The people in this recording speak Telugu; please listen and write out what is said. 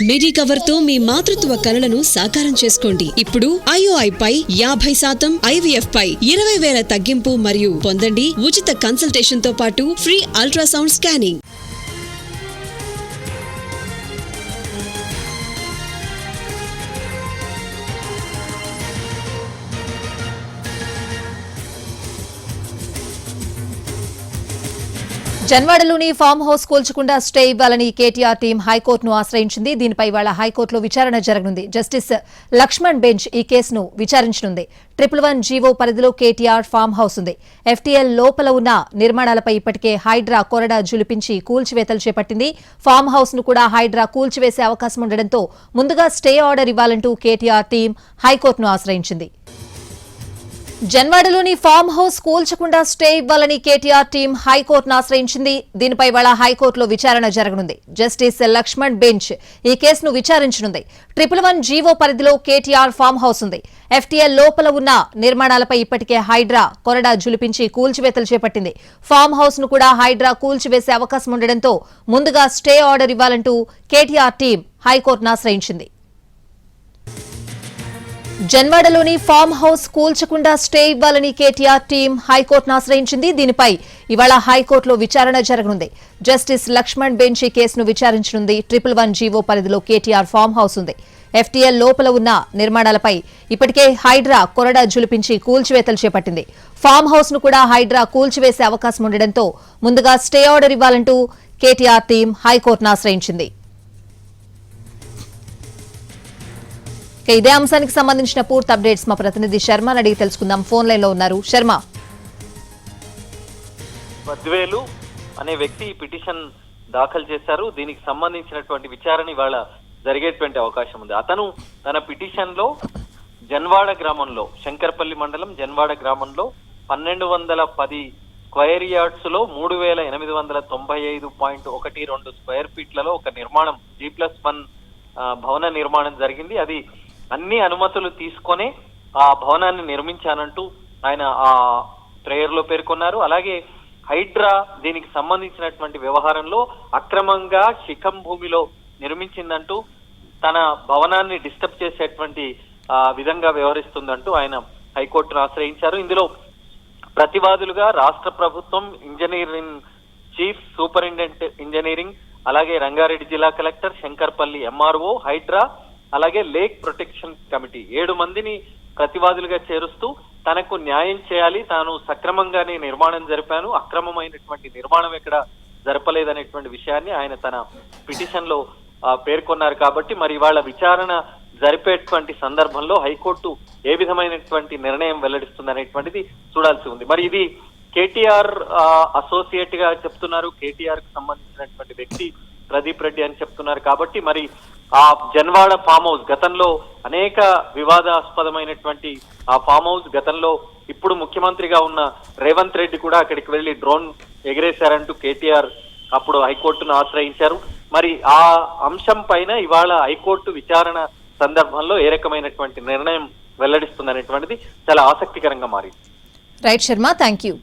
మిడి కవర్ తో మీ మాతృత్వ కలలను సాకారం చేసుకోండి. ఇప్పుడు IOI పై 50%, IVF పై 20,000 తగ్గింపు మరియు పొందండి ఉచిత కన్సల్టేషన్ తో పాటు ఫ్రీ అల్ట్రాసౌండ్ స్కానింగ్. జన్వాడలోని ఫామ్ హౌస్ కూల్చకుండా స్టే ఇవ్వాలని కేటీఆర్ టీం హైకోర్టును ఆశ్రయించింది. దీనిపై ఇవాళ హైకోర్టులో విచారణ జరగనుంది. జస్టిస్ లక్ష్మణ్ బెంచ్ ఈ కేసును విచారించనుంది. 111 జీవో పరిధిలో కేటీఆర్ ఫామ్ హౌస్ ఉంది. FTL లోపల ఉన్న నిర్మాణాలపై ఇప్పటికే హైడ్రా కొరడా జులిపించి కూల్చివేతలు చేపట్టింది. ఫామ్ హౌస్ ను కూడా హైడ్రా కూల్చివేసే అవకాశం ఉండడంతో ముందుగా స్టే ఆర్డర్ ఇవ్వాలంటూ కేటీఆర్ టీం హైకోర్టును ఆశ్రయించింది. జన్వాడలోని ఫామ్ హౌస్ కూల్చకుండా స్టే ఇవ్వాలని కేటీఆర్ టీం హైకోర్టును ఆశ్రయించింది. దీనిపై ఇవాళ హైకోర్టులో విచారణ జరగనుంది. జస్టిస్ లక్ష్మణ్ బెంచ్ ఈ కేసును విచారించనుంది. 111 జీవో పరిధిలో కేటీఆర్ ఫామ్ హౌస్ ఉంది. FTL లోపల ఉన్న నిర్మాణాలపై ఇప్పటికే హైడ్రా కొరడా జులిపించి కూల్చివేతలు చేపట్టింది. ఫామ్ హౌస్ ను కూడా హైడ్రా కూల్చివేసే అవకాశం ఉండడంతో ముందుగా స్టే ఆర్డర్ ఇవ్వాలంటూ కేటీఆర్ టీం హైకోర్టును ఆశ్రయించింది. జన్వాడలోని ఫామ్ హౌస్ కూల్చకుండా స్టే ఇవ్వాలని కేటీఆర్ టీం హైకోర్టును ఆశ్రయించింది. దీనిపై ఇవాళ హైకోర్టులో విచారణ జరగనుంది. జస్టిస్ లక్ష్మణ్ బెంచ్ ఈ కేసును విచారించనుంది. 111 జీవో పరిధిలో కేటీఆర్ ఫామ్ హౌస్ ఉంది. FTL లోపల ఉన్న నిర్మాణాలపై ఇప్పటికే హైడ్రా కొరడా జులిపించి కూల్చివేతలు చేపట్టింది. ఫామ్ హౌస్ ను కూడా హైడ్రా కూల్చివేసే అవకాశం ఉండడంతో ముందుగా స్టే ఆర్డర్ ఇవ్వాలంటూ కేటీఆర్ టీం హైకోర్టును ఆశ్రయించింది. ఇదే అంశానికి సంబంధించిన పూర్తి అప్డేట్స్ మా ప్రతినిధి శర్మ అడిగి తెలుసుకుందాం. ఫోన్ లైన్ లో ఉన్నారు. శర్మ, బద్వేలు అనే వ్యక్తి పిటిషన్ దాఖలు చేశారు. దీనికి సంబంధించినటువంటి విచారణ ఇవాళ జరిగేటువంటి అవకాశం ఉంది. అతను తన పిటిషన్ లో జన్వాడ గ్రామంలో, శంకర్పల్లి మండలం జన్వాడ గ్రామంలో 1210 స్క్వేర్ యార్డ్స్ లో 3895.12 స్క్వేర్ ఫీట్లలో ఒక నిర్మాణం G+1 భవన నిర్మాణం జరిగింది. అది అన్ని అనుమతులు తీసుకొని ఆ భవనాన్ని నిర్మించానంటూ ఆయన ఆ ప్రేయర్ లో పేర్కొన్నారు. అలాగే హైడ్రా దీనికి సంబంధించినటువంటి వ్యవహారంలో అక్రమంగా శిఖం భూమిలో నిర్మించిందంటూ, తన భవనాన్ని డిస్టర్బ్ చేసేటువంటి విధంగా వ్యవహరిస్తుందంటూ ఆయన హైకోర్టును ఆశ్రయించారు. ఇందులో ప్రతివాదులుగా రాష్ట్ర ప్రభుత్వం, ఇంజనీరింగ్ చీఫ్ సూపరింటెండెంట్ ఇంజనీరింగ్, అలాగే రంగారెడ్డి జిల్లా కలెక్టర్, శంకర్పల్లి MRO, హైడ్రా, అలాగే లేక్ ప్రొటెక్షన్ కమిటీ 7 మందిని ప్రతివాదులుగా చేరుస్తూ తనకు న్యాయం చేయాలి, తాను సక్రమంగానే నిర్మాణం జరిపాను, అక్రమమైనటువంటి నిర్మాణం ఎక్కడ జరపలేదనేటువంటి విషయాన్ని ఆయన తన పిటిషన్ లో పేర్కొన్నారు. కాబట్టి మరి ఇవాళ విచారణ జరిపేటువంటి సందర్భంలో హైకోర్టు ఏ విధమైనటువంటి నిర్ణయం వెల్లడిస్తుందనేటువంటిది చూడాల్సి ఉంది. మరి ఇది కేటీఆర్ అసోసియేట్ గా చెప్తున్నారు, కేటీఆర్ కు సంబంధించినటువంటి వ్యక్తి ప్రదీప్ రెడ్డి అని చెప్తున్నారు. కాబట్టి మరి ఆ జన్వాడ ఫామ్ హౌస్ గతంలో అనేక వివాదాస్పదమైనటువంటి ఆ ఫామ్ హౌస్ గతంలో ఇప్పుడు ముఖ్యమంత్రిగా ఉన్న రేవంత్ రెడ్డి కూడా అక్కడికి వెళ్లి డ్రోన్ ఎగిరేశారంటూ కేటీఆర్ అప్పుడు హైకోర్టును ఆశ్రయించారు. మరి ఆ అంశం పైన ఇవాళ హైకోర్టు విచారణ సందర్భంలో ఏ రకమైనటువంటి నిర్ణయం వెల్లడిస్తుందనేటువంటిది చాలా ఆసక్తికరంగా మారింది. Right Sharma, thank you.